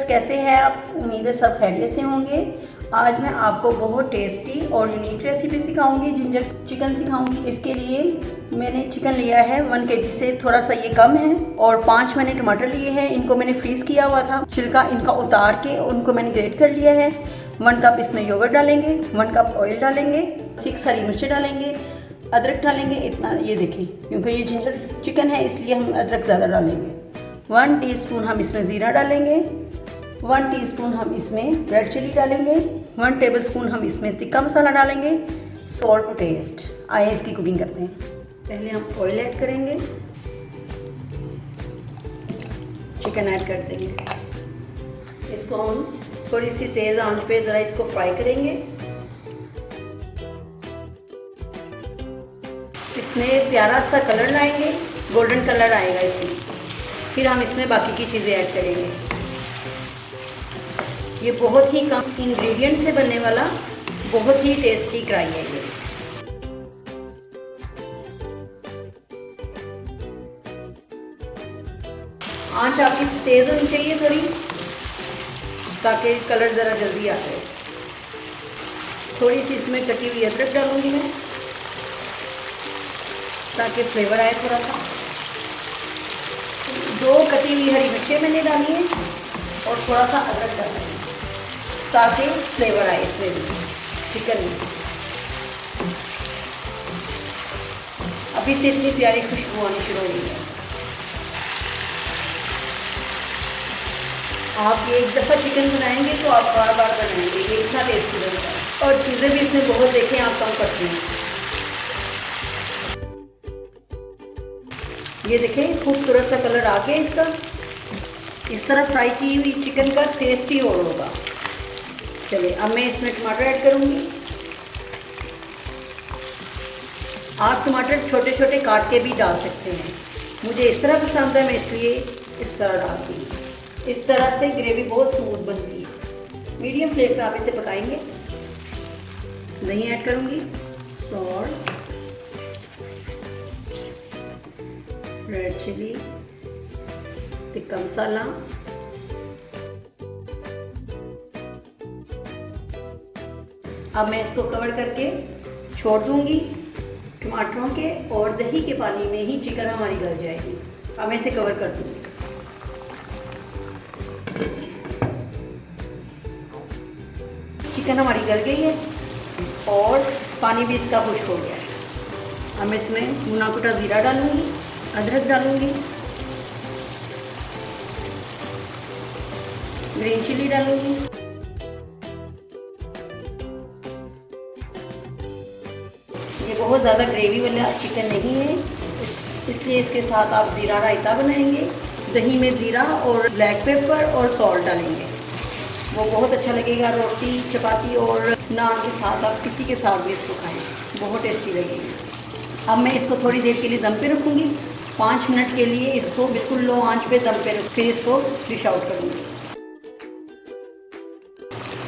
कैसे हैं आप? उम्मीद है सब खैरियत से होंगे। आज मैं आपको बहुत टेस्टी और यूनिक रेसिपी सिखाऊंगी, जिंजर चिकन सिखाऊंगी। इसके लिए मैंने चिकन लिया है 1 kg से थोड़ा सा ये कम है, और 5 मैंने टमाटर लिए हैं। इनको मैंने फ्रीज किया हुआ था, छिलका इनका उतार के उनको मैंने ग्रेट कर लिया है। 1 कप इसमें योगर्ट डालेंगे, 1 कप ऑयल डालेंगे, 6 हरी मिर्चें डालेंगे, अदरक डालेंगे इतना, ये देखें क्योंकि ये जिंजर चिकन है इसलिए हम अदरक ज़्यादा डालेंगे। 1 टीस्पून हम इसमें ज़ीरा डालेंगे, 1 टीस्पून हम इसमें रेड चिली डालेंगे, 1 टेबलस्पून हम इसमें तिक्का मसाला डालेंगे, सॉल्ट टू टेस्ट। आइए इसकी कुकिंग करते हैं। पहले हम ऑयल ऐड करेंगे, चिकन ऐड कर देंगे, इसको हम थोड़ी सी तेज़ आंच पे ज़रा इसको फ्राई करेंगे। इसमें प्यारा सा कलर लाएंगे, गोल्डन कलर आएगा इसमें, फिर हम इसमें बाकी की चीज़ें ऐड करेंगे। ये बहुत ही कम इंग्रेडिएंट से बनने वाला बहुत ही टेस्टी कढ़ाई है ये। आंच आपकी तेज़ होनी चाहिए थोड़ी, ताकि कलर ज़रा जल्दी आ जाए। थोड़ी सी इसमें कटी हुई अदरक डालूंगी मैं, ताकि फ्लेवर आए थोड़ा सा। 2 कटी हुई हरी मिर्चें मैंने डाली है और थोड़ा सा अदरक डाला है, ताकि फ्लेवर आए इसमें भी चिकन में। अभी से इतनी प्यारी खुशबू आनी शुरू हो गई है। आप ये एक दफ़ा चिकन बनाएंगे तो आप बार बार बनाएंगे, ये इतना टेस्टी बनता है। और चीज़ें भी इसमें बहुत देखें आप कम करते हैं। ये देखें खूबसूरत सा कलर आ गया इसका। इस तरह फ्राई की हुई चिकन का टेस्ट ही और होगा। चलिए अब मैं इसमें टमाटर ऐड करूँगी। आप टमाटर छोटे छोटे काट के भी डाल सकते हैं, मुझे इस तरह पसंद है, मैं इसलिए इस तरह डालती हूँ। इस तरह से ग्रेवी बहुत स्मूथ बनती है। मीडियम फ्लेम पर आप इसे पकाएंगे। दही ऐड करूँगी, सॉल्ट, रेड चिली, तिक्का मसाला, अब मैं इसको कवर करके छोड़ दूंगी। टमाटरों के और दही के पानी में ही चिकन हमारी गल जाएगी। अब मैं इसे कवर कर दूंगी। चिकन हमारी गल गई है और पानी भी इसका खुश्क हो गया है। अब मैं इसमें भुना कुटा ज़ीरा डालूंगी, अदरक डालूंगी, ग्रीन चिली डालूंगी, ये बहुत ज़्यादा ग्रेवी वाला चिकन नहीं है, इसलिए इसके साथ आप ज़ीरा रायता बनाएंगे। दही में ज़ीरा और ब्लैक पेपर और सॉल्ट डालेंगे, वो बहुत अच्छा लगेगा। रोटी, चपाती और नान के साथ, आप किसी के साथ भी इसको खाएं, बहुत टेस्टी लगेगी। अब मैं इसको थोड़ी देर के लिए दम पे रखूँगी, 5 मिनट के लिए इसको बिल्कुल लो आंच पे दम पे रख, फिर इसको डिश आउट करूँगी।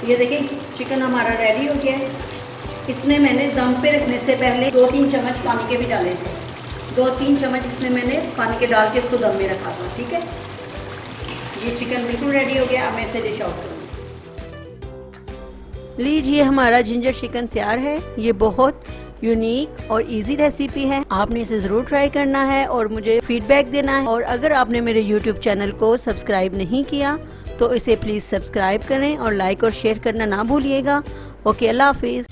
ये देखिए चिकन हमारा रेडी हो गया है। इसमें मैंने दम पे रखने से पहले 2-3 चम्मच पानी के भी डाले थे। 2-3 चम्मच इसमें मैंने पानी के डाल के इसको दम में रखा था। ठीक है, ये चिकन बिल्कुल रेडी हो गया। अब मैं इसे डिश आउट करूँगी। लीजिए हमारा जिंजर चिकन तैयार है। ये बहुत यूनिक और इजी रेसिपी है, आपने इसे ज़रूर ट्राई करना है और मुझे फीडबैक देना है। और अगर आपने मेरे YouTube चैनल को सब्सक्राइब नहीं किया तो इसे प्लीज़ सब्सक्राइब करें और लाइक और शेयर करना ना भूलिएगा। ओके, अल्लाह हाफिज़।